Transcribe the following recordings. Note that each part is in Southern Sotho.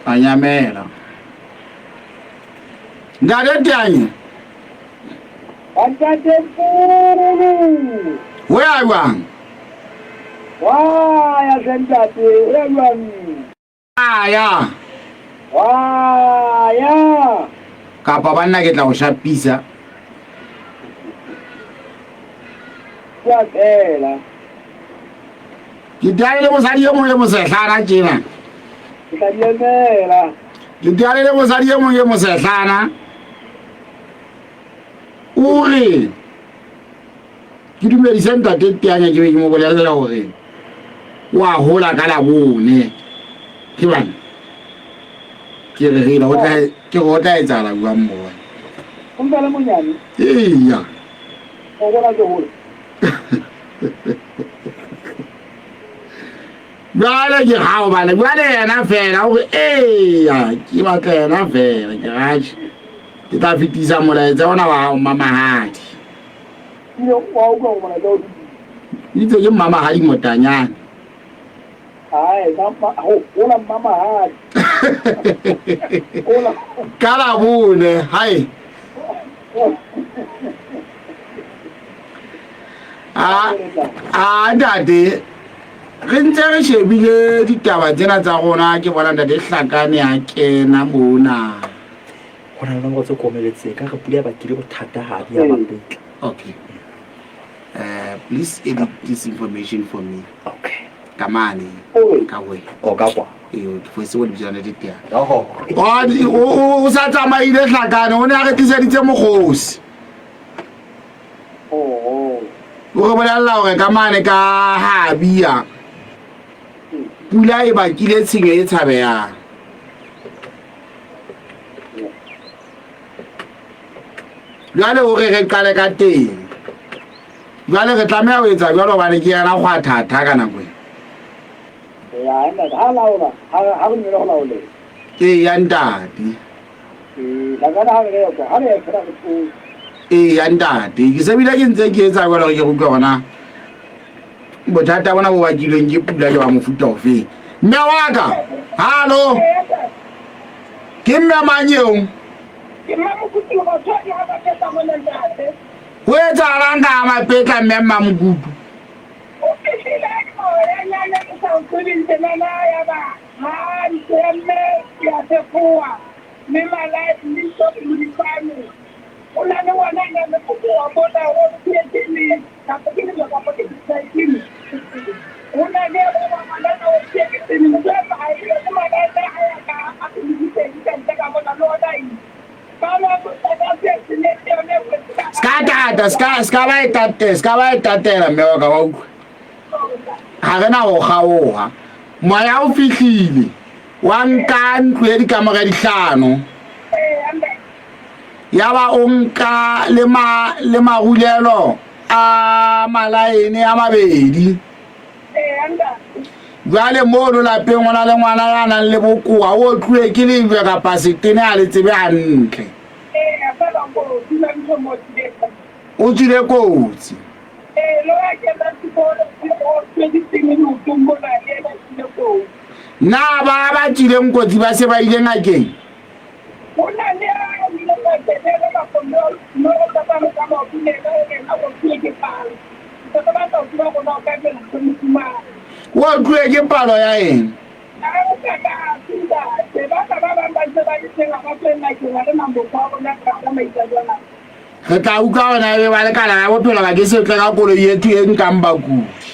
anyamela ngadetanye Antatemfuru. weyabang Waya sentate elwani. aya Waya. kapa banna ke tla go shapisa Ya phela. ke dialele mosadi ye mongwe mosetlana tjena Ka diemela. ke dialele mosadi ye mongwe mosetlana o re ke dumedise ntate teanya ke be ke mo bolelela gore wa hola ka la bone ke bana ke re hela ke go tla etsala bua mmoa Umbele munyani. iya O bona ke hole. jale ke gao bana bua le yena fela gore eya ke batla yena fela ke gaše ke tla fetisa molaetsa ona wa mamahadi Yo wa ugo mona do. itse ke mamahadi motanyana Ai, mama, hola mama ha. Hola. ka la bone hai a ntate re ntse re shebile ditaba tsena tsa rona ke bona ntate hlakane a kena mona go na le nako tse komeletseng ka re pula ba kile bothata hadi ya mapetla. okay please edit this information for me Okay. kamane ka we O ka kwa. for se wo dijana di tia Ho. o sa tsamaile hlakane o ne a re tliseditse mogosi Oh. o re bolella gore kamane ka habia pula e bakile tshenyo e tshabeyang jwale o re qale ka teng jwale re tlameha ho etsa jwalo hobane ke yena go a thata ka nako e Ya, ena ha laola. Ha go nne go laole. ee ya ntate La kana ha re ka. Ha re fela go. ee ya ntate ke sebile ke ntse ke etsa jwalo gore ke rutlwe gona bothata bona bo bakilweng ke pula le wa mofuta ofeng mme wa ka hallo ke mme manyeong Ke mamukutu go tsaya ha ba tsa mo ntate. ho etsahalang ka mapetla mme mmamokutu O fihlela mo ya nyane ke sa utlwile nna ya ba. Ha ntemme ya tsefoa. Me malai ni so di fami. Una ne wana ne ko wa bona o tshetini. Ka ke ni ba ko ke tshetini. Una ne wa malai o tshetini. Mo ba ha ile ko malai na ya ka a ke ni tshetini ka bona lo dai. ska ba etatela mme wa ka wa utlwa ga re na go kgaoga moya o fitlhile wa nka ntlo ya dikamora ditlhano ya ba o nka le marulelo a malaene a mabedi jwale mono lapeng go na le ngwana ya nang le bokoa o tloe ke lejwe kapa setene a le tsebe gantle o tswile kotsi na ba tswileng kotsi ba se ba ile ngakeng o tloe ke palo ya eng re tla utlwa ona e ba lekala ya bophelo ba ke setle ka koloi ethu e nkang bakudi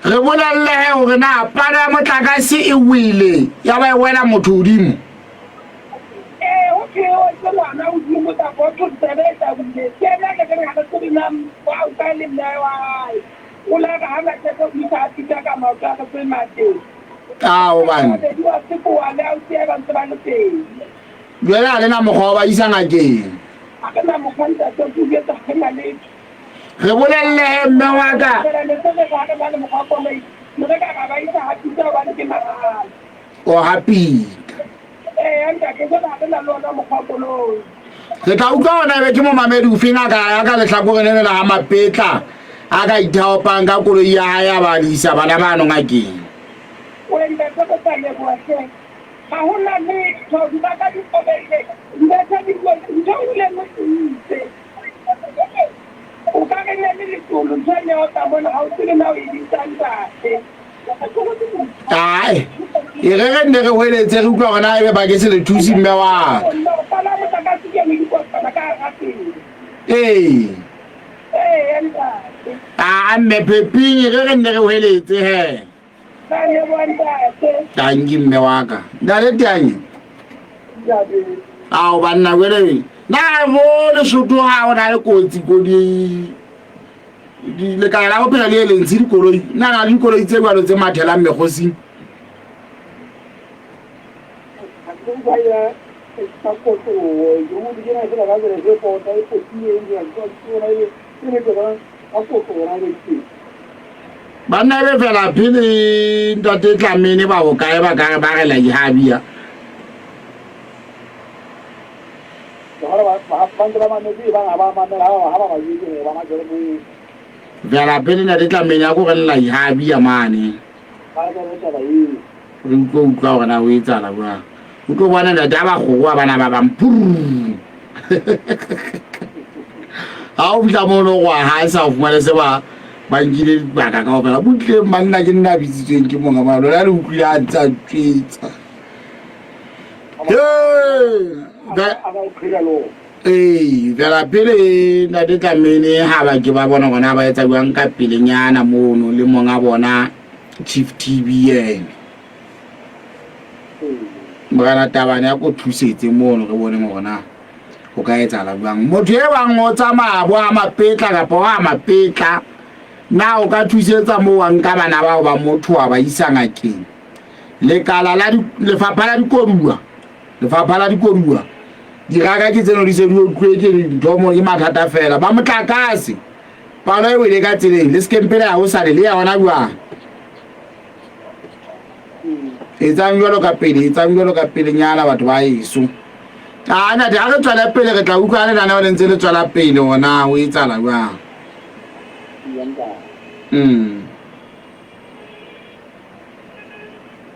re bolelele gore na palo ya motlakase e wele ya ba e wela motho godimo ao bane jwale a le na mokgwa wa ba isa ngakeng re bolelele mme wa ka o hapile Ke tla utlwa ona be ke mo mamedi o feng a ka lehlakoreng la mapetla a ka ithaopang ka koloi ya hae a ba lisa bana ba no ngakeng. When the secretary was saying, I want to make so you got to go back. That's how you don't let me say. O ka ke nne le tolo tsene o ta bona ha o tsene na o ditanta. Ai. E re nne re hweletse re utlwa gona ebe ba ke se le thusi mme wa. Ee. Mme Peping re nne re hweletse he. Tangi mme wa ka. Da le tang. Ao banna wele. Na bo le Sotho ha ona le kotsi ko di le ka la go phela le lentsi dikoloi na dikoloi tse ba lo tse mathela mmegosing. Banna be fela phele ntate Tlamene ba go kae ba ka ba re la ihabia. Vela pele na re Tlamene ya go re la ihabia mane. Re go utlwa gona o etsala bua. O tlo bona da ba go wa bana ba bampuru. Ha o fitla mo no wa ha sa o fumana se ba ngile ba ka ka opela butle manna ke nna bitsitseng ke monga malo la le utlwile a tsa twetsa. Vela pele na de Tlamene ha ba ke ba bona gona ba etsa buang ka pelenyana mono le monga bona Chief TBN. Mogana tabane ya go thusetse mono re bone mogona o ka etsa la buang motho e bang o tsamaya bo a mapetla ka po a mapetla na o ka thusetsa mo wa nka bana ba ba motho wa ba isa ngakeng le kala la lefapha la dikorua di raga ke tseno di se di utlwetse nthomo e mathata fela ba motlakase palo e wele ka tseleng le skempele ya o sale le ya ona bua etsang jalo ka pele nyana batho ba iso ana di aga tswala pele re tla utlwa le nana le ntse le tswala pele ona o etsala bua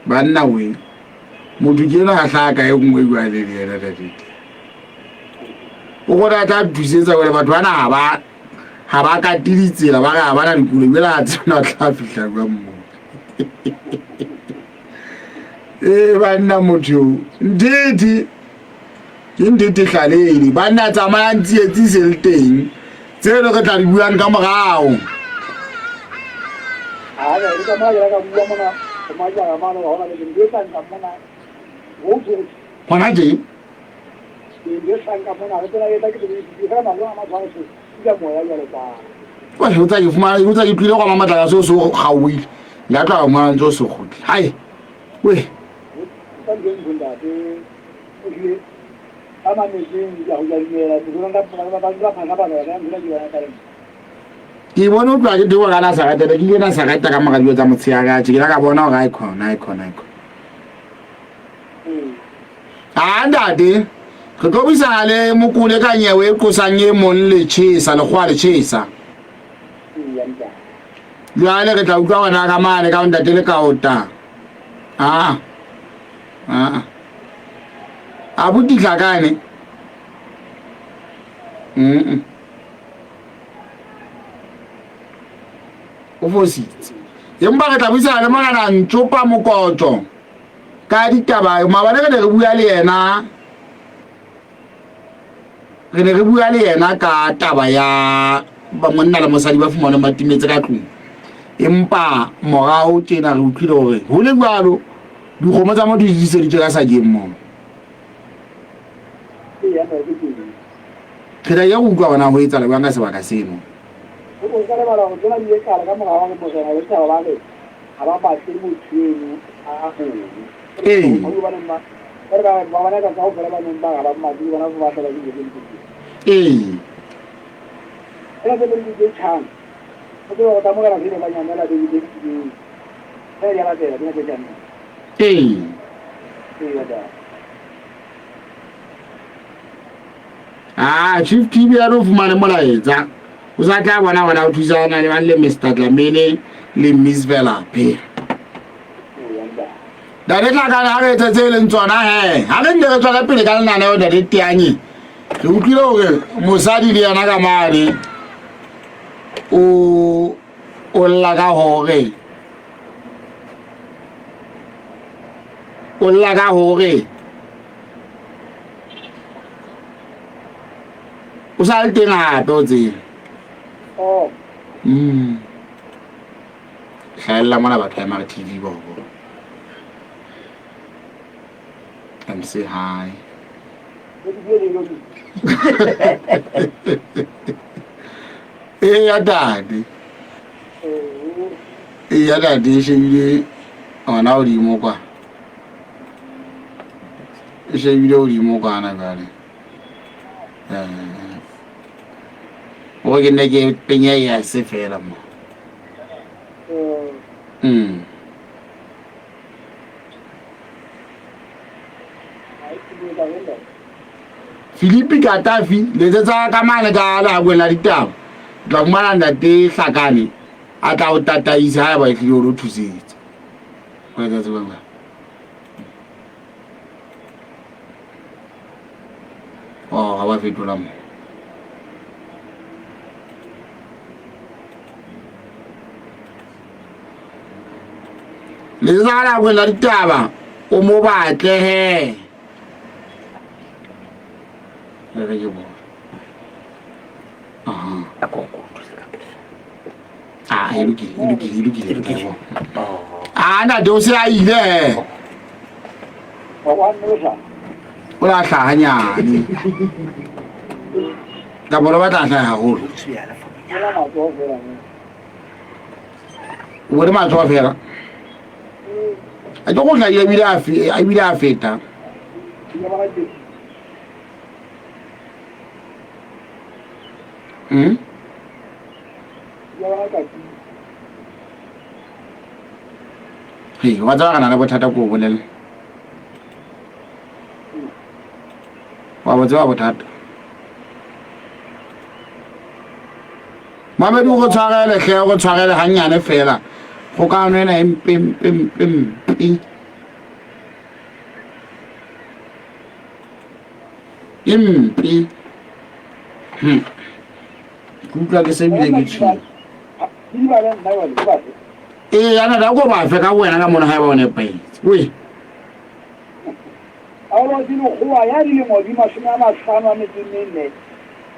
banna we motho ke na hlaka e ngwe bua le yena David o go rata thusetsa gore batho bana ha ba ka tiditsela ba ga bana dikulo bela tsena tla fihla kwa mmo banna motho ndidi indidi khaleli banna tsamaya ntsi se le teng tse le re tla di buang ka morao re ka mala ka bua mona ma ja ma no hona le ndi ka nka mona wo ke hona je ndi ka nka mona re tla eta ke di ga ma lwa ma tshwana se ya moya ya le ka wa ho tsa ifuma ho tsa iphile kwa mama tla so gawi la tla ma ntso so khutli hai we ka ngenda te ke ama ne ya ho ya diela ke bona ka ba phana ba ya ngila ya ka ke bona o tla ke diwa kana sa gata ke na sa gata ka magadio tsa motshia ga ke la ka bona ga ikona ndade ke go bisa le mokule ka nyewe ko sanye mon le chisa le gwa le chisa le ke tla utlwa bona ka mane ka ndate le ka ota abuti tlakane o fositse empa re tla buisa le magana ntsopa mokotlo ka ditaba mabane re bua le yena re bua le yena ka taba ya ba monna le mosadi ba fumana matimetse ka tlung empa morao tena re utlwile gore ho le bjalo dikgomo tsa motho di se di ka sa gemmo ke ya go utlwa bona ho etsa le banga sebaka seno o ka le bala go tsena di ka ka morao ga mosana le tsa ba le aba ba se mo tseno a go o ba le ma re ba bana ka go fela ba neng ba ga ba ma di bona go ba tla di di ela se le di tshang o go ta mo ga re ba nyana la di di ya la tela di na tela ya da Chief TV ya no fumane molaetsa o sa tla bona o thusana le ba le Mr Dlamini le Miss Velape da re tla kana re tsetse le ntsona ha re ndere tswa ka pele ka lenane o da re tianye re utlwile hore mosadi le yana ka mane o lla ka hore o sa le teng hape o tsene hlahella mona batho ya mara TV bobo and say hi. Ya daddy shebile ona o dimo kwa shebile o dimo kwa na gale o ke ne ke penya ya se fela mo Philippe Katafi le tsa ka mane ka la kwela ditaba tla fumana ntate Hlakane a tla o tataisa ha ba itlile o thusetse wa tsa tsebang ha ba fetola mo le tsa la kwela ditaba o mo batle he re ke bo iluki ana dose a ile o la hlahanyane ka bona ba tla hlaha haholo o re matsoa fela a go tla ile bile a feta wa tsaka na bothata ko bolela wa botsa bothata Mamedi go tshwarele hle go tshwarele hanyane fela go ka nena impim kutla ke se bile ke tshi ana da go ba fe ka wena ka mona ha ba one pai we Ahora dilo go ya di le mo di mashina ma tsana me dinne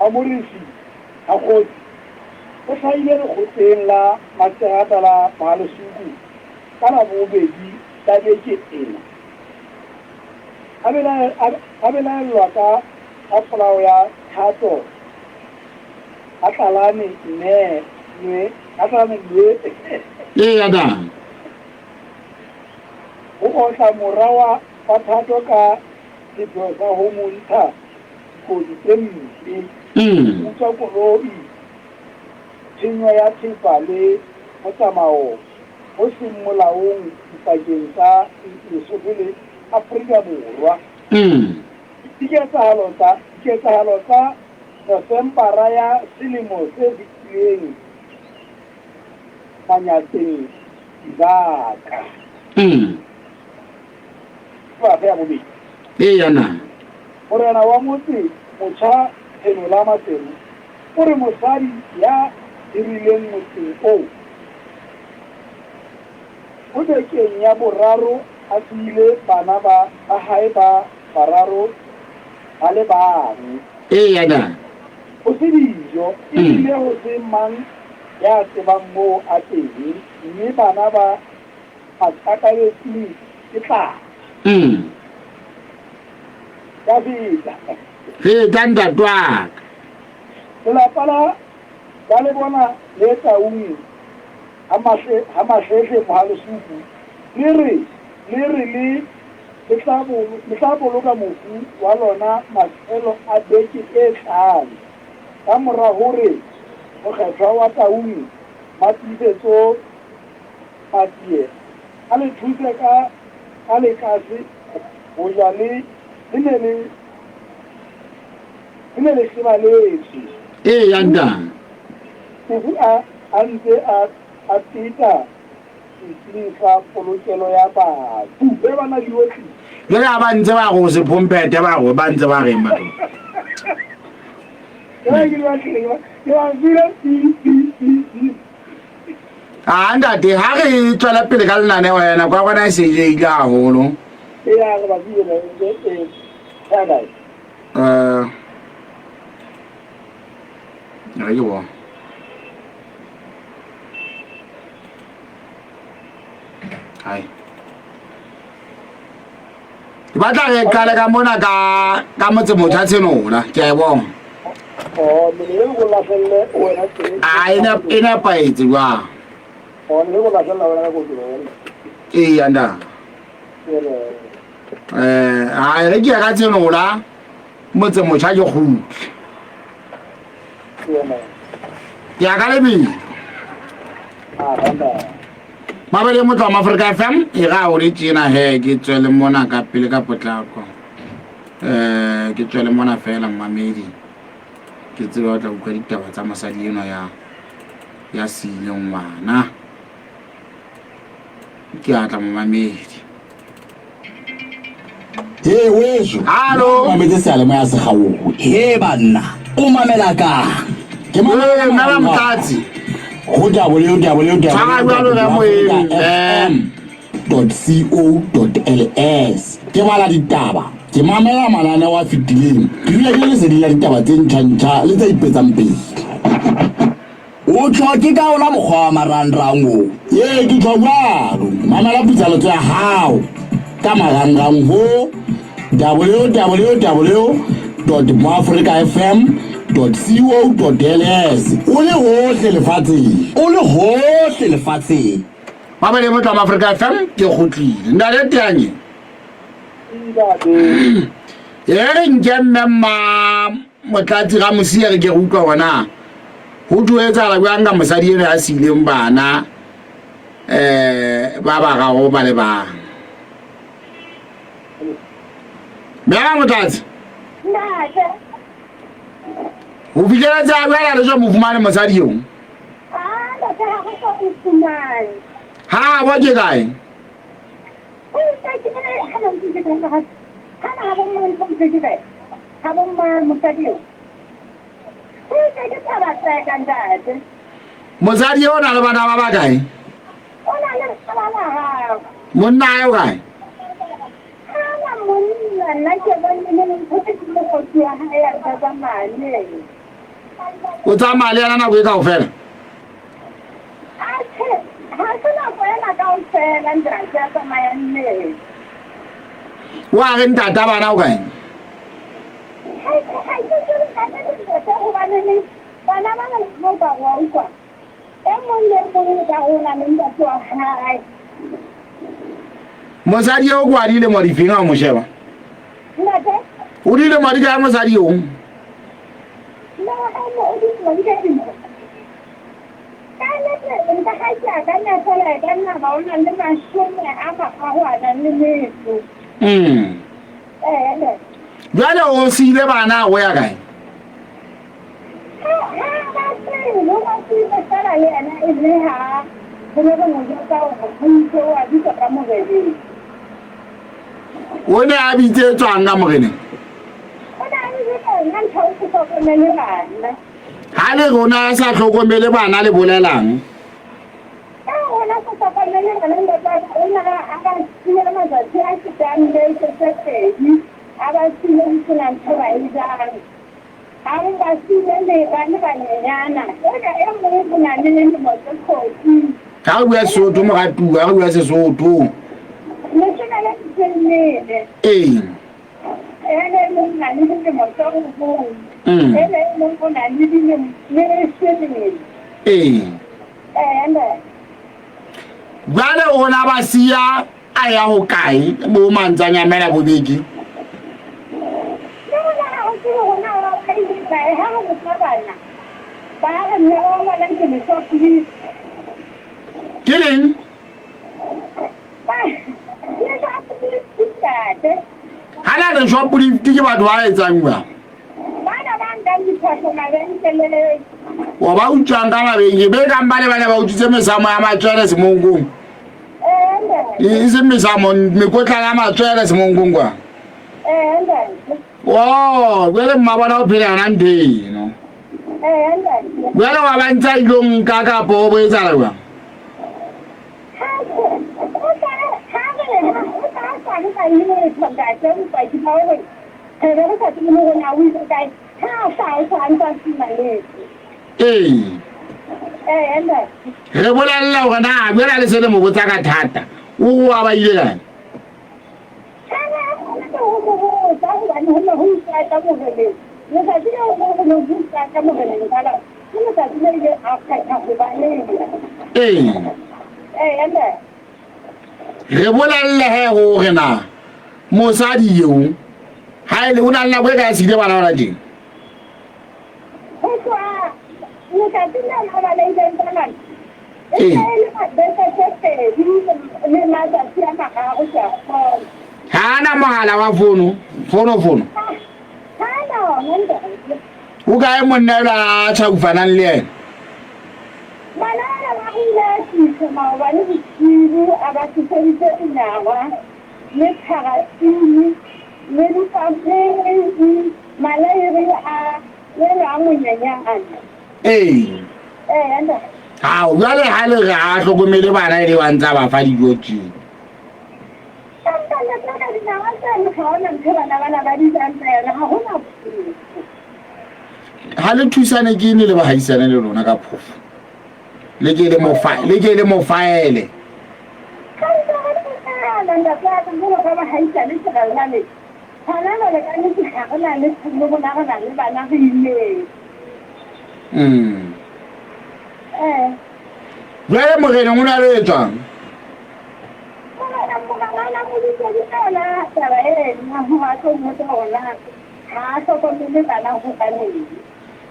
a morisi a go o sa ile go tsela matsata la malo suku kana bo bedi ta be ke ena abela lwa ka a polao ya thato a tlalane ne a tlalane ya da o tla morawa pa thato ka diposa ho monta go ditempi utsa koloi tshenyo ya thepa le motsamao o seng molaong dipakeng tsa Lesotho le Afrika Borwa diketsahalo tsa Novembara ya selemo se fetileng Manyatseng Izaka ya bobedi yana morena wa motse motjha Phenola Motsebu o re mosadi ya dirileng motseng o bekeng ya boraro a tsile bana ba hae ba bararo ba le bang yana o se dijo ile ho se mang ya tsebang mo a teng mme bana ba a tsakaletseng ke tla ya bila tanda twa lelapa la le bona le taung ha mahlehle mohalesuku le tla boloka mofu wa lona mafelo a beke e tlhano ka mora hore mokgethwa wa taung Matiisetso Matie a le thuse ka lekase go ja le ne ene le sibaletse e ya ntang a ntse a tita itlisa polokelo ya batho be bana diotlisi le ga ba ntse ba go se pompete ba go ba ntse ba re ma a ntate ha re tswela pele ka lenane wena kwa gona se je ile haholo ya ga ba bile re yo hai ba tla re kale ka mona ka motse motho tsenola ke a bona le go la felle wena ke ina paetse wa le go la felle wena go dilo e yanda a re ke ga tsenola motse motho a je go ya ka lebi mabele motho wa Africa FM e ga o re tsena he ke tswele mona ka pele ka potlako ke tswele mona fela mmamedi ke tseba tla utlwa ditaba tsa mosadi eno ya sile ngwana ke atla mmamedi he weso hallo mametse sale mo ya se gawo he banna o mamela ka ke mamela mkatsi go www.fm.co.ls ke bala ditaba ke mamela malana wa fitileng ke dula ke le sedila ditaba tse ntšha le tse ipetsang pele o tšhoke ka ola mokgwa wa marangrang o ye ke tšhobjalo mamela pitsaletso ya gago ka marangrang ho www.moafricafm.co.ls o le hohle lefatsheng mabele motho wa Africa FM ke gotlile nda le teanye re nke mmemma motlatsi ga mosia re ke go utlwa gona go tuetsa ga ka mosadi eno ya sileng bana ba ba gago ba le bang mera motlatsi o fitlheletsa a bjala le jo mo fumane mosadi yo ha bo ke kae mosadi yo o na le bana ba ba kae monna yo kae o tsamaya le yana nako e kao fela wa re ntata bana o kae mosadi yo kwa dile mo difeng a mo sheba o dile mo di ka mosadi yo jwale o siile bana go ya kae o ne a bitse tswang ka moreneng ha le rona sa tlhokomele bana le bolelang ka o bua Sesotho mo gatua go bua Sesotho ee jwale ona ba sia a ya go kae mo mantsanyamela bobedi ke leng ha na le shopudi ke batho ba etsang ba wa ba utswang ka mabenke be ka mbale bana ba utsitse mesamo ya matswele semongong e se mesamo mekotla ya matswele semongong kwa wow bele mmabona o phela na ndei no bele wa ba ntsa ilong ka ka po bo etsa la re bolella hore na bjela le sele mo botsa ka thata o wa ba ile kana re bolella he hore na mosadi eo ha ile o na nna bwe ka sile bana bana tjeng hana mohala wa fono o ka e monna la tsa ufanang le yena Malala makulesi mawani bisiru abasifundise inawa nephakathini nelufafeni malayiri a lelamunyanyana anda ha o jale ha le ga hlokomele bana ile wa ntsa ba fa dijo tjeng Tantana tsaka dinawa tsa mkhona mkhona bana ba di tsantela ha hona ha le thusane ke ne le ba haisana le lona ka phofu le ke le mo faele nda tsaka mo ba ba haisana tsaka lane Halala le ka nne ga gona le tsmo bona ga le bana go ile Jale morena o na le etsang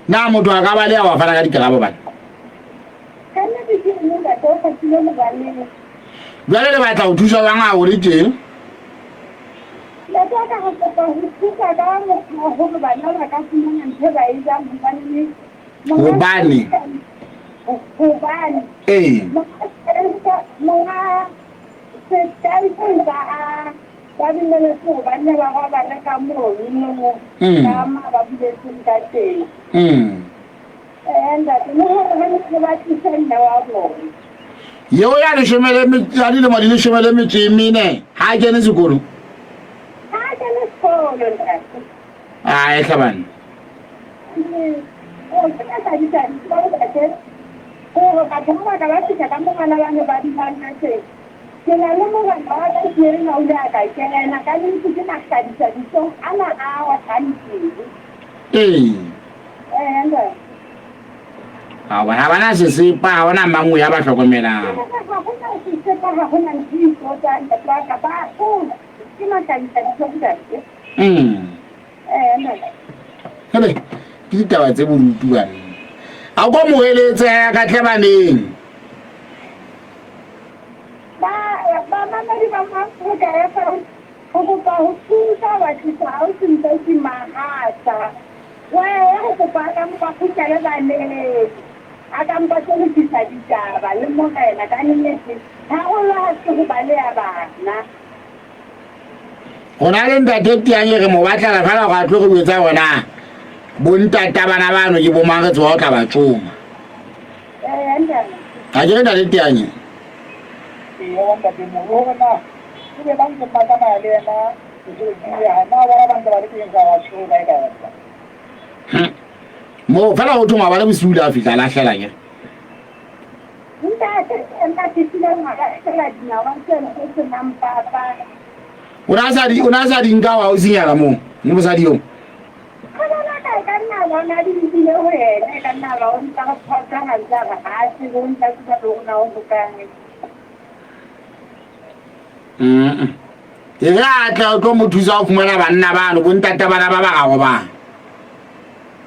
na motho a ka ba le wa fana ka dikarabo bana jale le batla go thusa bang a o le teng Hobane monga setaifunga a ba bile go bana ba ga bana ka mo no ka ma ba bile ka teng enda no ho ba tsena wa bo yo ya le shemele mi tsadi le mali le shemele mi tsimine ha ke ne sekolo ai kaban o tsaka ta di ta ba ba ke o ka tsama ka ba tsaka ka mo kana bana ba di bana tse ke la le mo ga ba ka tsere na o ya ka ke na ka le tsike na ka di tsa di so ana a wa tsanti enda a wa bana se se pa ona mangwe ya ba hlokomela ha hona ntse so tsa nda ka ba o ke ma ka di tsa di so enda hele ke ditaba tse borutu bana a go mo heletse ya ka tlebaneng ba mama di mama go ka ya fa go ka ho thusa ba tsa o tsintse di mahasa wa ya go ba ka mo ba khutla ba le a ka mpa se le tsa ditaba le mo gaena ka nnete ha go la se go ba le ya bana gona le ntate tianye re mo batla la fela ga tlo go betsa bona bontata bana bano ke bo mang tso o tla ba tsoma enda a je ntate tianye yo ba ke mo rona ke ba ke ba ka ba le na ke ya na ba ba ba ke ga wa tsho ba ka mo fela go thoma ba le bosula a fitla la hlela ke nta ke tsela ma ga tsela dina wa tsela ke nampapa una sa di nka wa o sinyala mo mo sa di yo kana ka nna ba na di dile ho ene ka nna ba o nta ka phata ga nta ga a se go nta ka lo na o bukane ke ga tla go mo thusa go fumana banna bano bontata bana ba ba ga go ba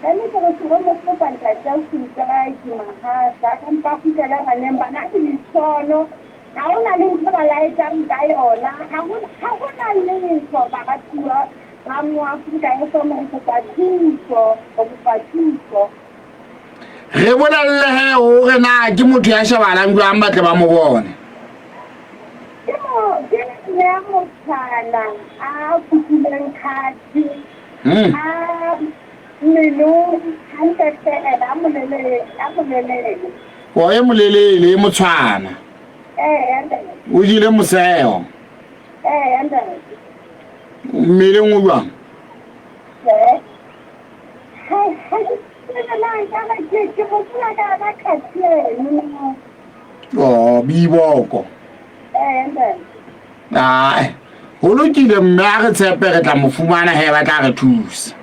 kana ke go tsho mo go pa nta tsa go tsaya ke ma ha sa ka mpa go tsela ga nemba na ke ditsono ha ona le ntse ba la etsa nka yona ha ona le ntse ba ka tsua ga mo Afrika e so mo go pa thuso go pa thuso re bonalle he o re na ke motho ya shabalang jwa mbatle ba mo bone ke ne mo tsana a kutileng khati meno hante tela amolele o e molelele mo tshwana ande o jile moseo ande mmele ngo jwang o biboko ai ho lokile mme a re tshepe re tla mo fumana he ba tla re thusa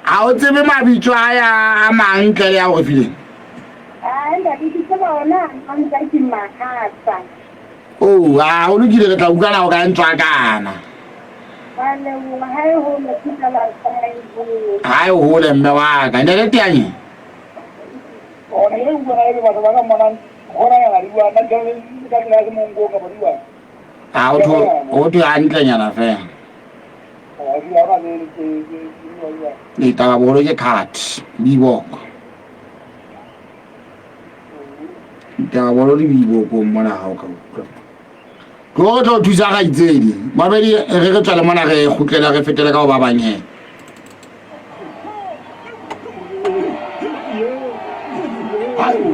ha o tsebe mabitso a ya a mang tle le ya go fileng oh ha o lokile re tla ukana o ka ntswa kana hai ho le mme wa ka nne le tianye o tu hantlenyana fela ni taba bolo ke card biboko taba bolo di biboko mona ha o ka utlwa tlo thusa ga itsedi mabedi re re tsala mona re khutlela re fetela ka go ba banye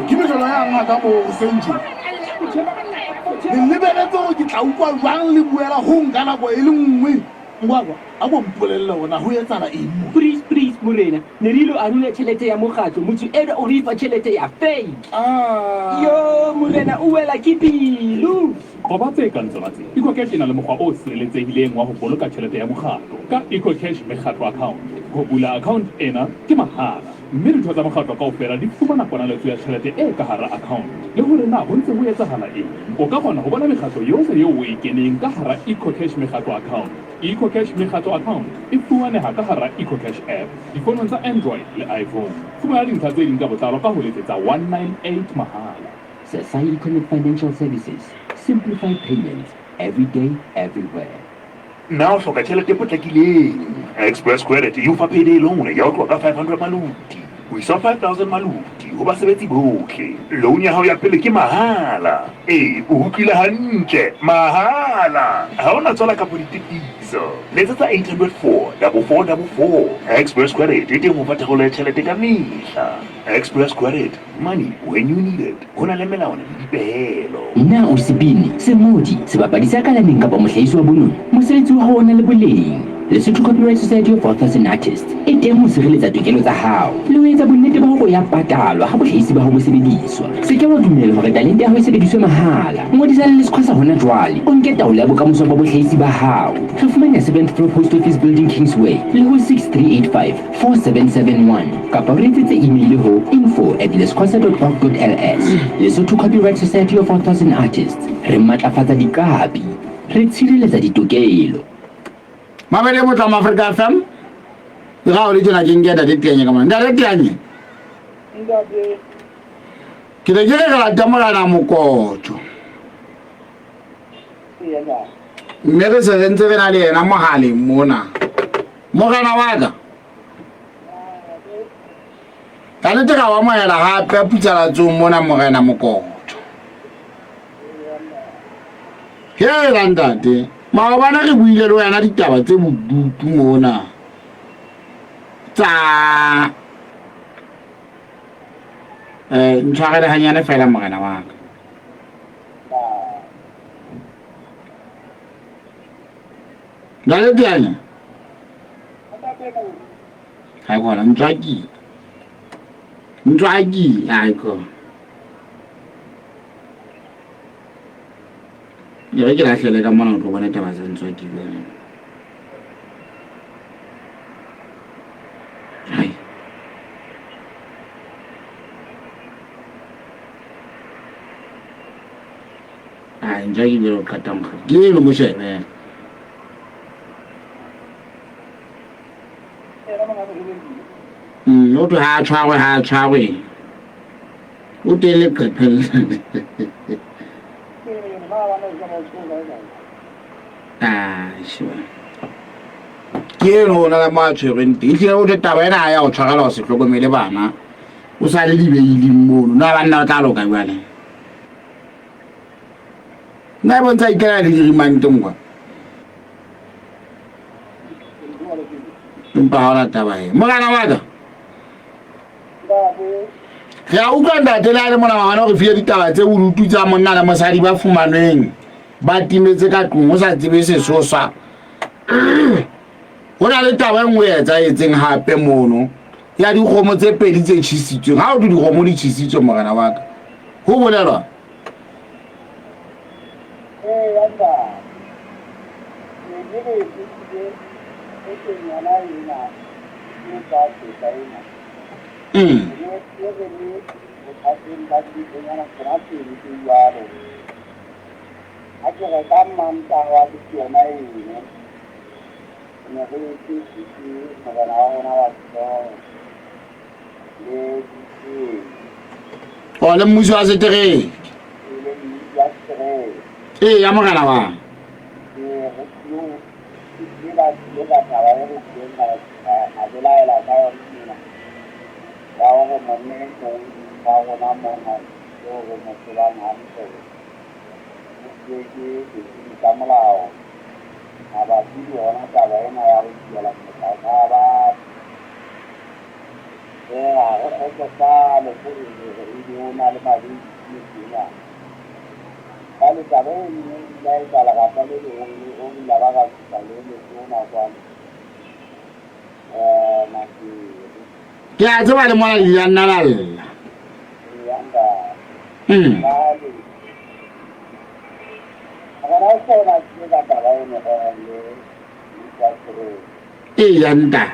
ke metlola ya ngaka mo senje le lebeletse go ke tla utlwa jwang le buela go nka nako e le nngwe ngwakwa a bo mpolelele ona go etsala eng please morena nerilo a rule tšhelete ya mokgatlo motho ena o re ifa tšhelete ya fake yo morena o wela ke pelo go ba tse ka ntsona tse ecocash e na le mokgwa o sireletsegileng wa go boloka tšhelete ya mokgatlo ka ecocash mekgatlo account go bula account ena ke mahala mme ditho tsa mokgatlo ka ofela di fumana ponaletso ya tšhelete e ka hara account le gore na go ntse go etsagala eng o ka kgona go bona mekgatlo yotlhe yeo o e keneng ka hara ecocash mekgatlo account ecocash mekgatlo account e fumaneha ka hara ecocash app difonong tsa android le iphone fumana dintlha tse ding ka botlalo ka ho letsetsa 198 mahala Society Connect Financial Services. Simplified payments every day, everywhere. Now hloka tšhelete potlakileng express credit you fa payday loan ya go tloga 500 maluti o isa 5000 maluti ho basebetsi botlhe loan ya hao ya pele ke mahala o utlwile hantle mahala ha ona tswala ka politikiso letsetsa 804 express credit e teng ho fa thekolo ya tšhelete ka mehla express credit money when you need it hona le melawana le dipehelo Na o sepini semodi sebapadi sa kalaneng kapa mohlahisi wa bonono mosebetsi wa hao o na le boleng Lesotho Copyright Society of Authors and Artists e teng ho sireletsa tokelo tsa hao le ho etsa bonnete ba hore ya patalwa ha bohlahisi ba hao bo sebediswa se ke wa dumela hore talente ya hao e sebediswe mahala ngodisa le sekhwasa hona jwale o nke taolo ya bokamoso ba bohlahisi ba hao re fumana 7th Floor Post Office Building Kingsway le ho 6385 4771 kapa re etsetse email ho info@leskhwasa.org.ls Lesotho Copyright Society of Authors and Artists re matlafatsa dikapi re tshireletsa ditokelo mabele mo tla Africa FM ga o le tsena ke ngeta di tianye ka mona nda tianye ke le jere ga tamolana mokotlo mme re se ntse re na le ena mogale mona mogana wa ka kana te ga wa moela gape a putsala tsong mona mogena mokotlo he landate ma bana re buile le wena ditaba tse bodutu mona tsa ntshware hanyane fela mogena wa ka Dale tianye hai bona ntwaki ai ko ya ke la hlele ka mona go bona taba tsa ntwaki le hai ntwaki le go katamga ke le mo shebe o to ha tshwarwe o tele qephella sure ke no na ma tshwereng teng ke o taba ena ya o tshwarela o se hlokomele bana o sa le dibeile mmono na banna tla loka jwale na bontsha ikela le dirimantong kwa mpa hona taba e mogana wa ka re a utlwa ntate le mona ngwana go fie ditaba tse borutu tsa monna le mosadi ba fumanweng ba timetse ka tlong o sa tsebe sesosa go na le taba e nngwe e etsahetseng hape mono ya dikgomo tse pedi tse tšhisitsweng ga o di dikgomo di tšhisitswe mogana wa ka go bolelwa o le mmuso wa setereng ee ya mogala wa ke a tseba le mona le ya nnalalla ee ya nta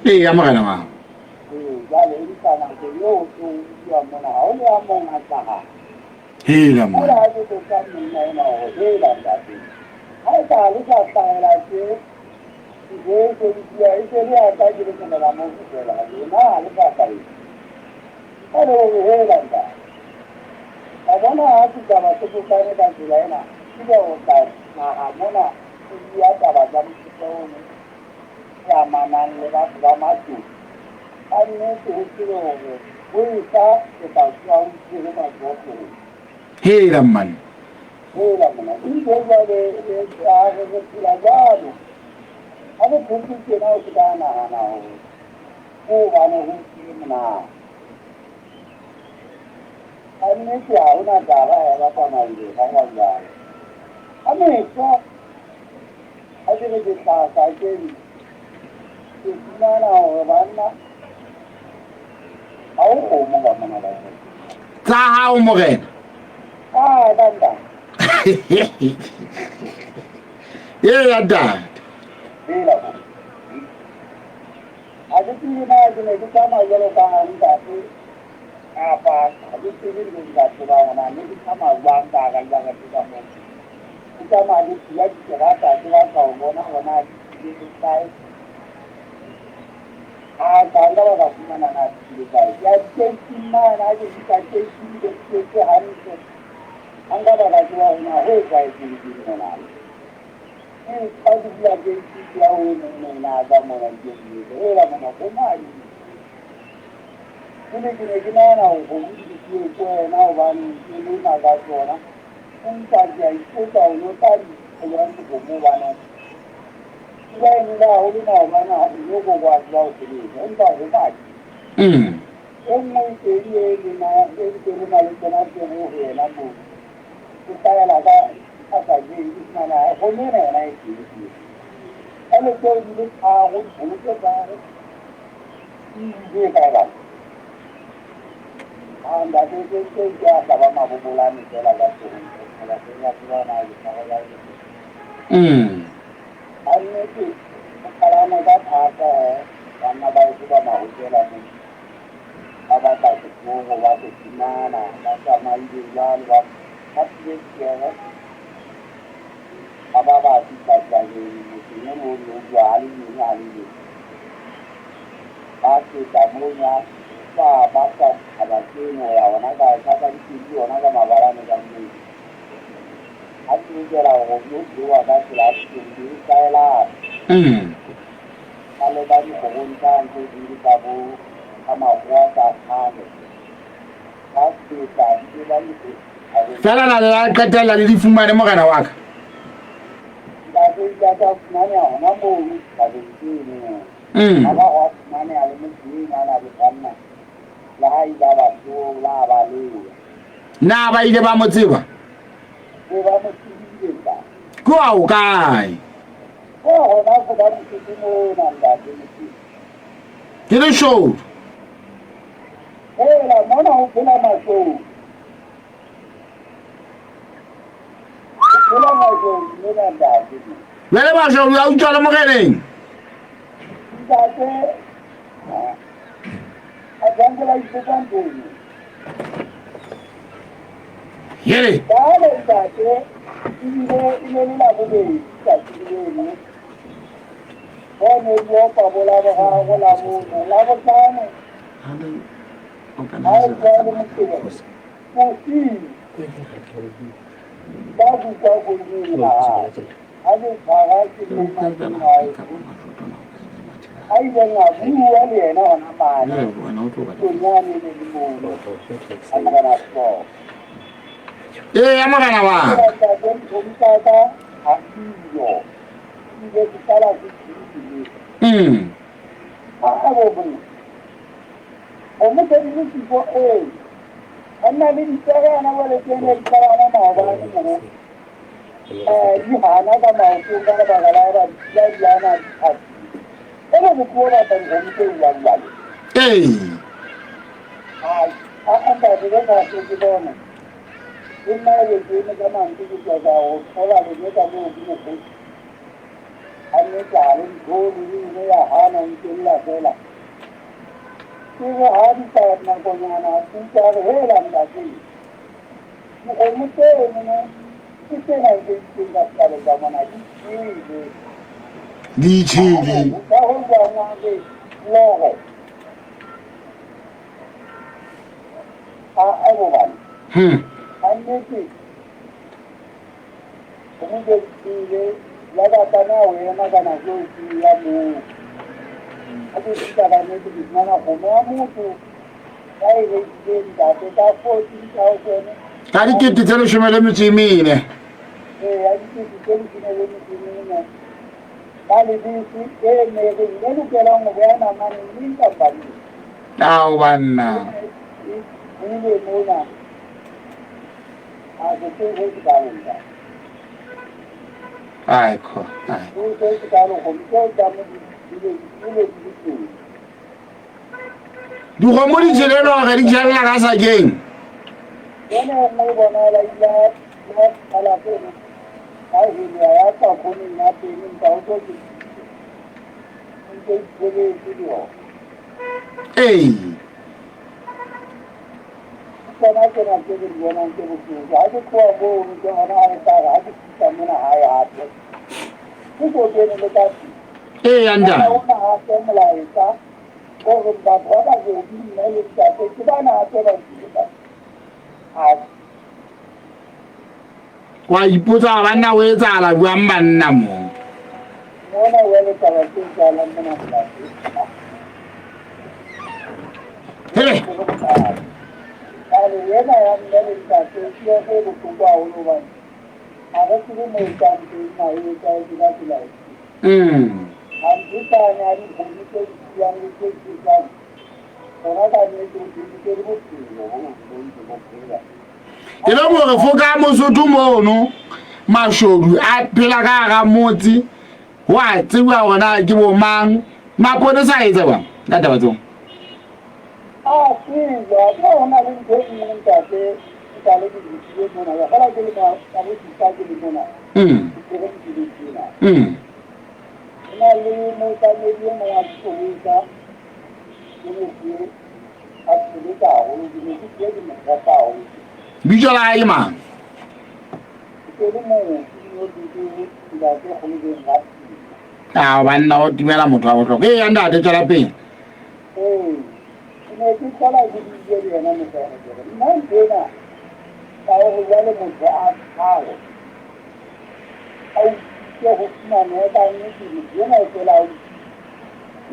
ee ya mogala wa hela mona hela man tsa hao morena ye ya dad Kadibla ke ya wona na ga mo na ke ni era mo ko mai kine kina na ko ni ke ko na ba ni na ga ko na un ta ya ko ta no ta ni ya ni ko mo ba na ila ni na ho ni na ba na ni ko wa ya ko ni un ta ko ba un mo ke ni na ke ni na le na ke mo he na mo ta ya la ga asa ji na na ho ni na ki ele ko ni a ho bu ke ba ni ka ba anda ke ya ba ma bu la ni ke la ga ko la ke ya ku na ni ka ga anne ki kala na ga tha ka na ba ku ba ma ho ke la ni aba ta ku ho wa ke na na sa ma yi la wa ha ke ke aba ba ti ka ja ni ni mo ya ali ba ke ta mo ya ba ka aba ke no ya na ga ka ti ji na ga ma ba ra ni ga ni ati ke ra ho yo wa ga ti la ti ni ka la ale ba ni ko won ta ni ni ka bu ama wa ta ka ni ba ke ta ti ba ni fela na la katela le difumane mo kana waka da ke ja ta na ne na mo ka de ni aba wa na ne ale mo ni na na de kana la hai ba ba so la ba le na ba ile ba mo tseba ko ba mo ti ba ko au kai ko na ko da ti mo na da ni ke le show la mo na ko na ma so Kula ma so ni na da ni Vele ba show ya utjala mo keneng da ke a jang la ise kan ko yele dale da ke ile ni la bo be ta ti ni o ne yo pa bola ba ha bola mo la bo ta ne ai ga ni mo ke ko si da bu ka ko ni la ade khara ki mo ma ni ai da na bu wa ne na na ma ne ko nya ni ni mo ana na ko amagana wa Ina da ke na gama tuku ke dawo, kola da ne ka mu kuma ko. An ne ta halin dole ne ya hana illa kola. Ko hadi ta na ko na sun ta da hela da ke. Mu ko mu te ne kike na ke cikin da kare da mana di chidi ta ho ga na ke logo. Everyone. अन्य मुझे लगा था ना वो ना का ना जो किया मुझे अभी इसका करने के लिए ना हो मैं मुझे आई है ये जाते था 14,000 kari kiti telo shumele mchimine आई की डिटेल की ना लेने की नहीं है वाली भी ये मेरे ये के लाऊं मैं ना माने नहीं कर पाऊंगी au bana ये मोना आज तो वो डालूंगा ai ko ai वो तो डालूं हम तो डालूं ये du go mo di jelelo ga di jalla ga sa geng yana mai bana la ila ya ala ko ai ne ya ta ko ni na te ni ta ko ki ko ke video kana kana ke ni yana ke ku ya ko mo ni ke ana ai ta ga ki ta mena ai ha ko ke ni ta anda na ha ke mala ita ko ba ba ke ni ne ta ke ba na ke ba wa ipotsa banna o etsala buang banna mo mona wele taba tse jala mona polasi hele ale yena ya mmele ntate ke go botlhoko haholo bana a re tsebe mo itsang na e tsa dila dila a ntanya di bone tse di yang le tse di tsang bona ka ne tse di botlhoko ke le gore foka mosotho mono mashodu a phela ka ga motse wa tsewa gona ke bo mang mapone sa etsa ba ka taba tsong sí, ya una vez que nunca se sale de visión una para que le va a buscar que le mona. Una ley muy medio muy absoluta. Que absoluta o que quiere me trata o. Bijola ai ma. Que le mo no di la que ho le ngat. Ah, banna o timela motho a botlhoko e anda a tsela pele. Ne ke tsala di di yena mo tsaya nna tsena ka go jale motho a tsalo au ke go tsena ne ka nne di yena o tsela o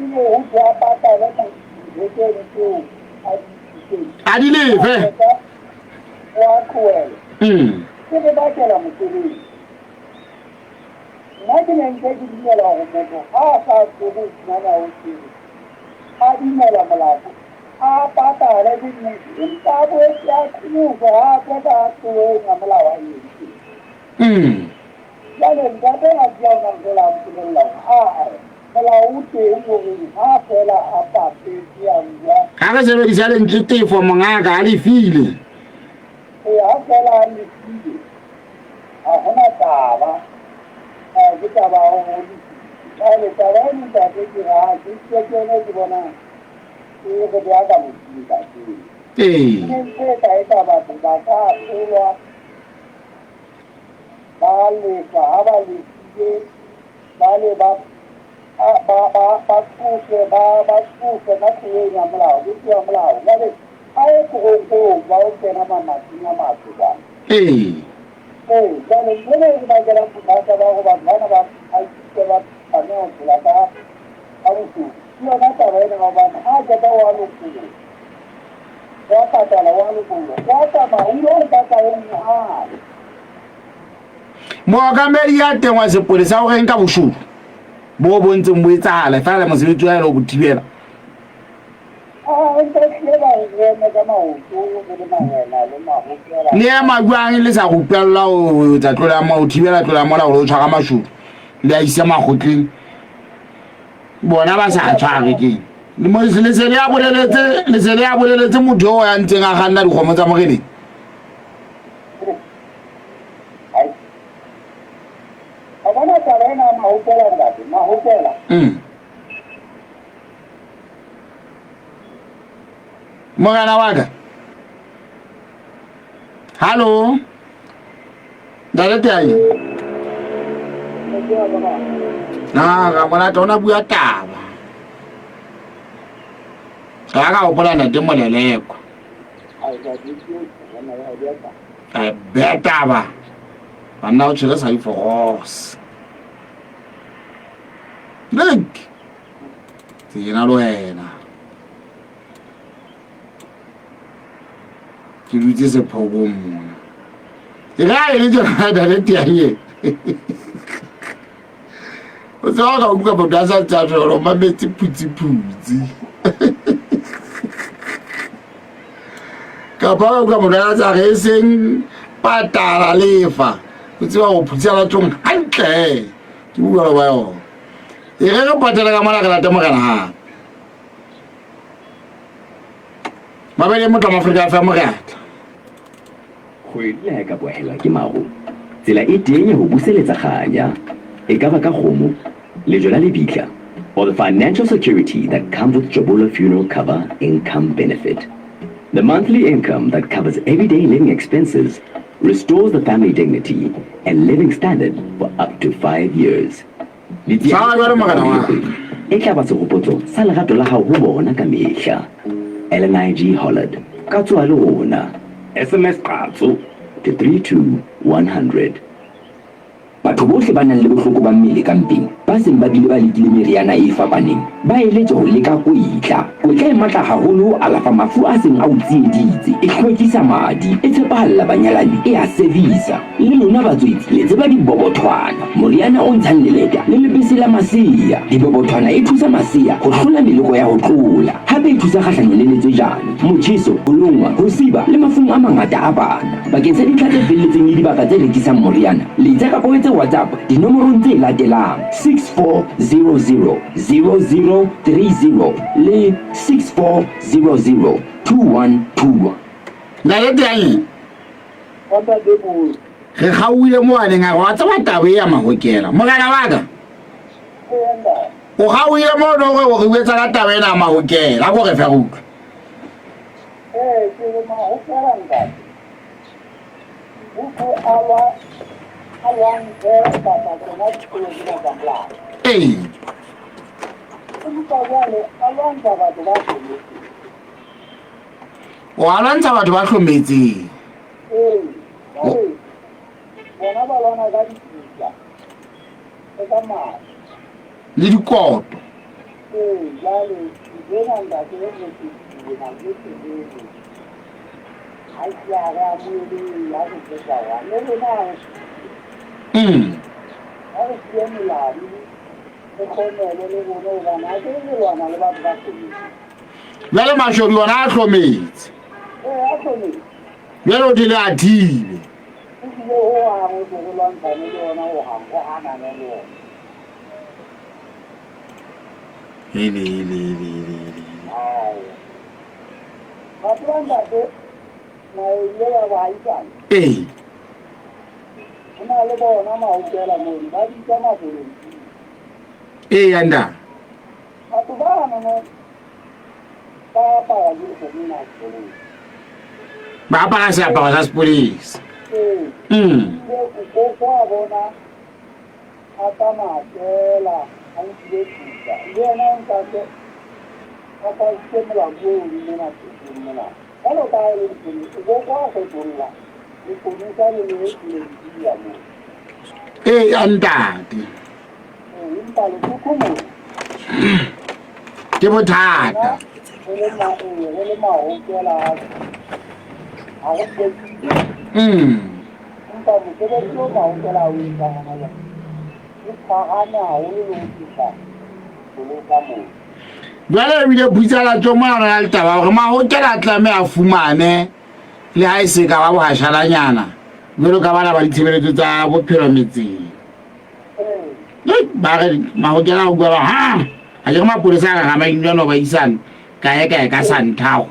ile o tsaya pata le ka di ke o a di lefe wa kwele ke ba tsela mo tsela nna ke ne ke di dira go motho a sa go tsena o tsela a di mela malaka a patala di ni ta bo ya ku ga ta ta to na mala wa ni ya le ga ta na ya na la ku la mala u te mo ni a fela a pa te ya ya ga ga se be di sale ntse fo monga ga le file a fela ni file a hona taba a ke taba o ni a le taba ni ta ke ga ke ne di bona ke ga ga mo ka eh ke ta eta ba ta ka ulo bale ka abali ke bale ba ku ke na ku ya mala ku ya mala ga de ai ko ba o ke na mama na ma ku ba ga ne ne ba ga ku ba ba na ba ai ke ba ana ku la ta au ku yo na ta ba na ba a ga da wa lu ku ya ta ta la wa lu ku ya ta ma u ro ta ta ni ha mo ga meri ya tengwa sepolesa o renka boshodu bo bontseng bo etsala fa le mosebetsi wa ilo go thibela le ya magwang le sa go pella o tsa tlola mo o thibela tlola mo la o tshwara mashodu le a isa magotleng bona ba sa tshware ke le mo le se le ya boleletse motho o ya ntseng a ganna dikgomo tsa mogele Abana tarena mahupela ngati mahupela mogana wa ka hallo dalete ai ga bona tona bua taba ga ka o bola na te moleleko ai beta ba banna o tshela sa ifos look tsena lo ena ke dutse se phobo mona e ga ile jona da le tiaye o tswa ga uka boda sa tsa ro ma metsi putsi ka ba uka boda sa ge seng patala lefa o tswa go phutsa la tsong hantle ke bua ba yo e re patala ka mala ka la temo kana ha ba bele mo tla Afrika fa mo gatla go ile ka bohela ke mago tsela e teng go buseletsa khanya e ka ba ka khomo le jona le bitla or the financial security that comes with Jabula Funeral Cover Income Benefit. The monthly income that covers everyday living expenses restores the family dignity and living standard for up to 5 years. E tla ba segopotso sa lerato la gago go bona ka mehla. LNIG Hollard ka tswa le rona. SMS qatso to 32100. batho bohle ba nang le bohloko ba mmele ka mpeng ba seng ba bile ba lekile meriana e fapaneng ba eletswe ho leka kwetla e matla haholo ho alafa mafu a seng a o tsieditse e hlwekisa madi e tshepahalla banyalani e a servisa le lona batswetsi le tseba dibobothwana moriana o ntshang leleta le lebese la masea dibobothwana e thusa masea ho hlola meloko ya ho tlola hape e thusa kgahlano le letsejana motjheso ho longwa ho siba le mafung a mangata a bana bakeng sa dintlha tse felletseng le dibaka tse rekisang moriana letsa kapa o etse WhatsApp dinomorong tse latelang 6400 0030 le 6400 2121 na le teng Kata debo. re gauile mo aneng a wa tsaba tabe ya mahokela mogala wa ka Enda. o gauile mo no go wetsa ka tabe na mahokela go re fa go Ke ma ho karanga. Buku awang ke baba kena sepuluh dina bangla. Buku awang baba tu baru. wa lwantsha batho ba hlometse Bona ba lwana ka ditla. Eka ma. le dikoto Jale, dena nda ke na ke ai ya ga mu le ya go tsaya wa le na ai ke mi la ni ko kone le go ba na ke le wana le ba ba ke jale mashori ona a hlometse a kone jale o dile a thibe ke ho a go go lwantsha le yona o ha go ana le yona ai Atlanta de na ile ba ikan na le bona ma o tela mo ba di tsama bolo yanda atu ba na no pa ya di ko na bolo ba para se apara sa police ko ko bona ata ma tela ai di tsa ye na nka ke apa ke mo la go ni na ke na hello ta ile ko ko ko ko la ni ko ni sa le ni ya mo andate impalo kukumo ke bothata ele ma o ke la a go ke mpa mo ke le yo ma o ke la o ka na ya ni ka ana o le o ka o ka mo jale ebile butsala tsomana le taba gore mahokela a tlame a fumane le ha e se ka ba bohashalanyana jalo ka bana ba ditshebeletso tsa bophelo metseng ba re mahokela go bua ha ke mapolesa ka ga mainyano ba isana kae ka santhao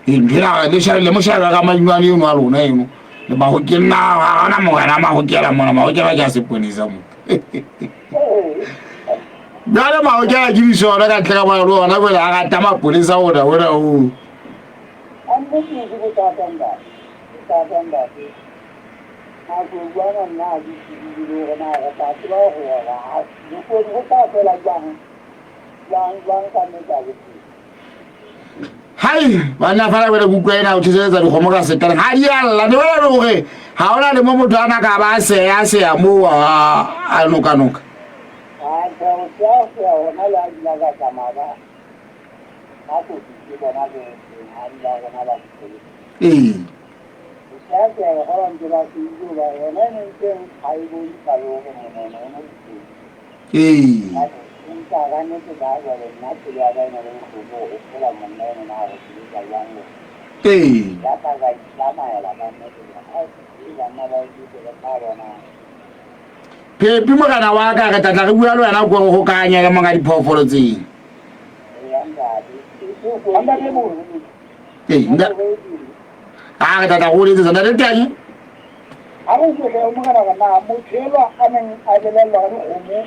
indira le share le mo share ka mainyano eno a lona eno le ba go ke nna ga ona mogala mahokela mona mahokela ke a seponisa mo jale mahokela ke disona ka tleka bona le ona bele a gata mapolesa ona o an mo ke go ta tanda a go bona na di di na ga ta tla go ga go ta fela jang ka ne ka go hai bana fara bele bukwa ena o tshetse di gomo ka setana ha di alla di bona gore ha ona le mo motho ana ka ba se ya mo a noka a ja ona la ga tsamaya a go di bona le a la ga la ya ke ga ra ntse ba se ba yona ne ke ai bo di ka yo go mo no nka ga ne ke ba ga le na ke ya ga ne le go go la mo ne na ga ke ya yang ya ka ga ya ma ya la ne ke ya na ba di ke ba na pepi mogana wa ka ka tla re bua le wena go go kanya ka mga diphoofolo tseng anda le mo nda a ka tla go le tsena le teng a go se le mo kana na mo tshelo a neng a le le go mo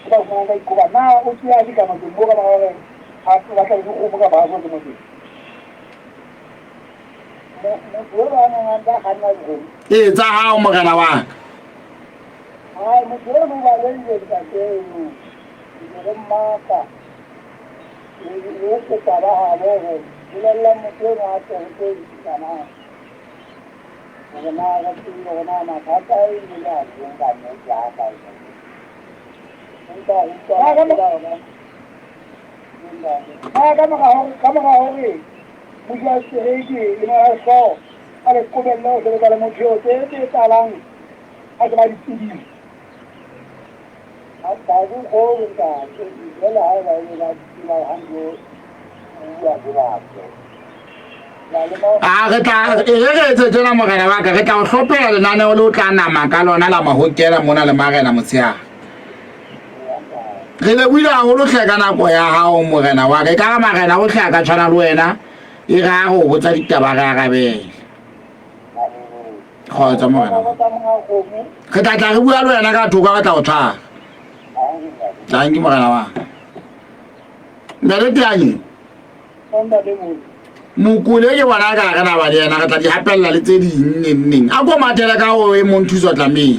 ba go na go ba na o tsia di ka mo go ba ga a ba ka go go ba go mo mo ba na nga ka na go tsa hao mogana wa ai mo tshelo mo ba le le ka ke mo mata le ke ta ba ha le le la mo tshelo a te ke kana re tla e re tsena mogena wa ka re tla o hlopela lenaneo le o tla nama ka lona la mahokela mona le marena motshea re le buile haholo hle ka nako ya hao morena wa ka ka marena o hle ka tshwana le wena e ga go botsa ditaba ga gabe khotsa morena ke tla re bua le wena ka thoka ka tla o tshwara tla ngi morena wa ndale tianye mokule ke bona ka kana ba le yena ka tla di hapella le tse ding neng a go matela ka o e mo nthuso tlameng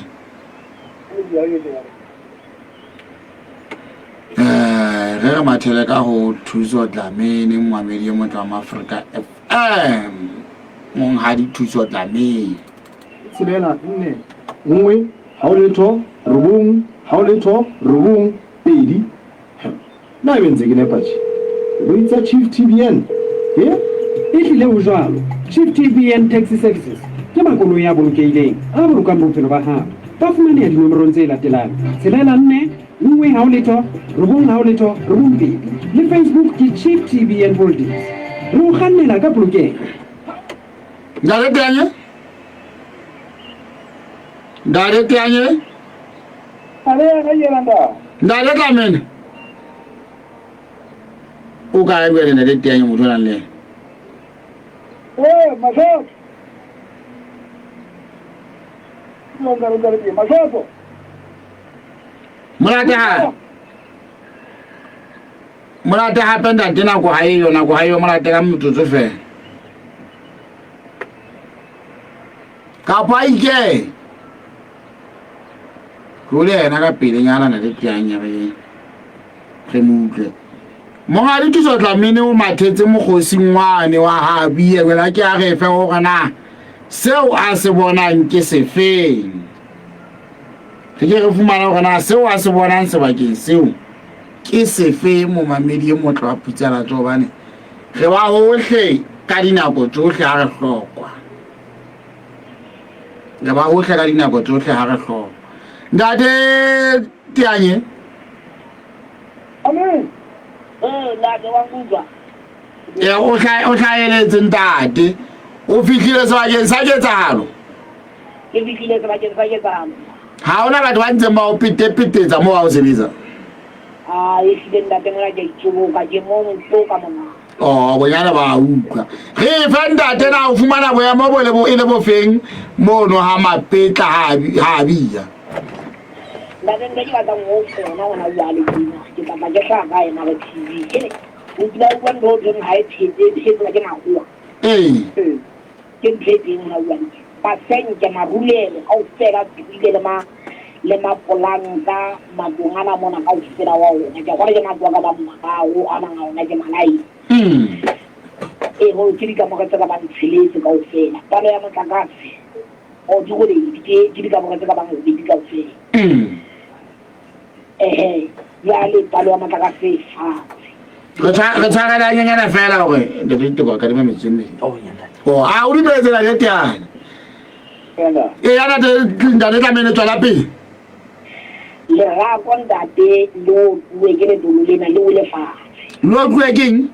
re mathele ka go thuso tlamene moamedi yo motho wa Maafrika FM mong ha di thuso tlamene tsebela nne nngwe ha o letho robong ha o letho robong pedi na benze ke nepachi o itsa Chief TBN e tlile ho jwalo Chief TBN Taxi Services ke makoloi ya bolokehileng a bolokang bophelo ba hao ba fumaneha dinomorong tse latelang 9 1 ha o letho robong ha o letho robong pedi le Facebook ke Chief TBN Holdings re o kgannela ka polokeho ndare tianye ale ga yelanda ndare tlamene o ka e bele ndare tianye motho la le maso no ngaro di maso Mulate ha penda tena go hayo na go hayo mulate ka mototso fe ka pa ike role na ka pele nyana na le tianya re mutle mo ga di tso tla mene o mathetse mo gosingwane wa ha biye wela ke a re fe go gana seo a se bonang ke sefeng ke re fumana go na seo a se bonang se bakeng seo ke sefe mo mamedi mo tla putsana tso bane re ba hohle ka dinako tsohle ha re hlokwa re ba hohle ka dinako tsohle ha re hlokwa ndate tianye amen la de wa nguzwa o hlahelletse ntate o fihlile sebakeng sa ketsahalo ke fihlile sebakeng sa ketsahalo ha ona batho ba ntse ba o pete-petetsa mo ba o sebetsa e hlile ntate mona ke itsubuka ke mo motsoka mona bonyana ba utlwa re fe ntate na o fumana boemo bo le bo e le bofeng mono ha mapetla ha bia ntate nka ke batla go fona ona jale ke tla ke tla ka ena ba TV o tla kwa ndo re ha e tshetse ke magoa ke ntleteng na wa ba senke marulelo ka o fela dibile le mapolanga madungana mona ka o fela wa ona ke gore ke matwa ka ba mmagao ana nga ona ke malai go ke ka mo ka tsaka ba ntshiletse ka o fela palo ya motlakase o di go le ke ka mo ka tsaka ba mo di ka o fela ya le palo ya motlakase fa re tshaka la nyana fela gore de ditego ka di metseng a o di betse la letana yana de la mene tswala pele le ra kontate lo we ke le dulu le na le o le fa lo twe keng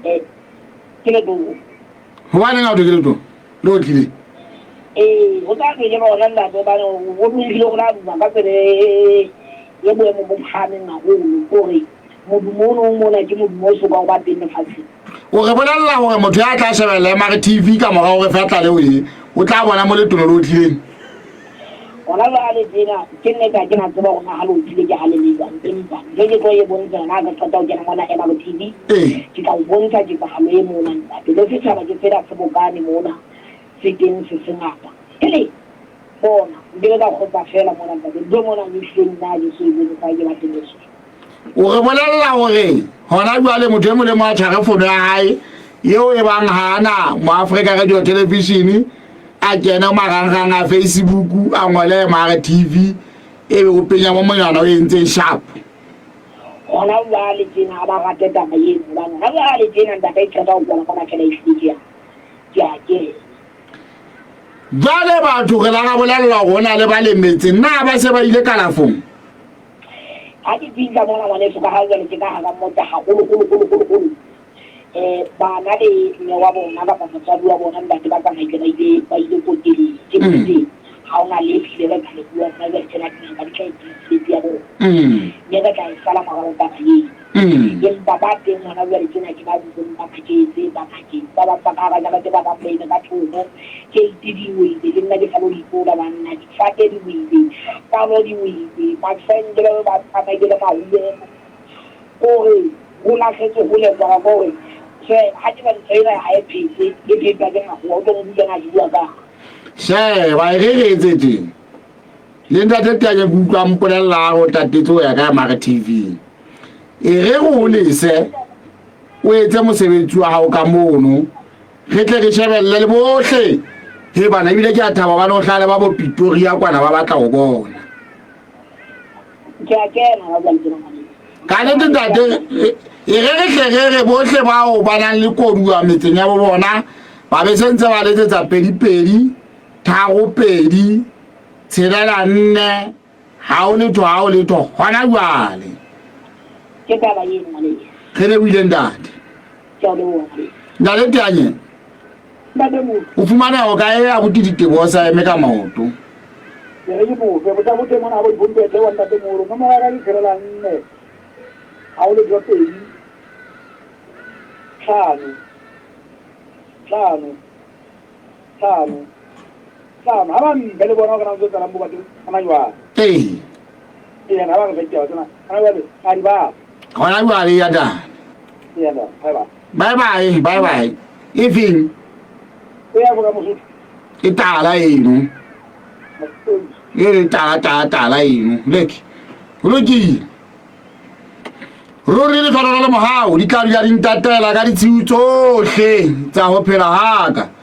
ke le dulu ho bana nga o ke le dulu lo tlile o ta ke le bona la ba no o bile go la ba ka pele ye bo mo bophane na go gore modumono mona ke modumoso ka ba teng lefatshe o re bolella gore motho ya tla shebela mare TV ka moga gore fa tla le o tla bona mo le tono lo tlileng ona ba le dina ke ne ka ke na tseba go na halo tlile ke hale le ba empa ke go ye bontsha na ka tsata o kena mona ena go TV ke ka bontsha ke ba hale mona nta ke le fitsa ba ke fela sebokane mona se teng se sengata ele bona ndile ka go ba fela mona nta ke do mona ni hleng na di se di ka ke ba teng o re bolella gore hona jwale motho e mo le mo tshware fono ya hae yeo e bang hana mo Africa Radio Television a kena marangrang a Facebook a ngole mare TV e be o penya mo monyana o entse sharp ona ba le tsena ba ga teta ba yena bana ga ba le tsena nda ka tsaka o bona kana kele isikia ke jale batho re la ga bolella gona le ba le metse nna ba se ba ile kalafong a di binga bona ba le tsoka ga le tsaka ga mota ga golo ba na le ne wa bona ba ba tsadi wa bona nda ke ba kana ile ba ile go dile ke ha ona le file ba ka le bua na le tsena ke ba ke di ya bo ne ga ka sala ma ga ba ye ye ba ba te mona ba le tsena ke ba di ba ka ke se ba ka ke ba ba ka ga ga ba ba play na thuno ke di di wi di nna ke salo di pola ba nna di fate di wi ba lo di wi ma friend ba ka ba di ma wi o una ke se hule ba ba o se ha di ba tsena ha e pisi e be ba ga go do mo ga di bua ba she ba re tsetse le ntate tanya butwa mpolella go tatetso ya ka mara TV e re go lese o etse mosebetsi wa hao ka mono re tle re shebelle le bohle he bana ibile ke a thaba ba no hlale ba bo Pretoria kwana ba batla go bona ke na ba tsena ka le ntate e re bohle ba o banang le kodua metseng ya bo bona ba be sentse ba letsetsa pedi thago pedi tshelela nne ha o le to hona jwale ke ka ba yena mane ke le wile ndate ke o le wona ndale tanye ndade mo o fumana o ka ya botidite bo sa eme ka maoto re ke mo fe bota bote mona bo bombe te wa ndate mo ro mo ra ke la nne ha o le jo pedi tlhano ha ba mbele bona kana go tsara mo batho kana jwa na ba ga tsaya tsena kana ba a di ba hona jwale ya da bye ifing ya boka mo itala eno tala eno leki loki ruri le tshwana le mohao di tla di tatela ka ditsiu tsohle tsa ho phela haka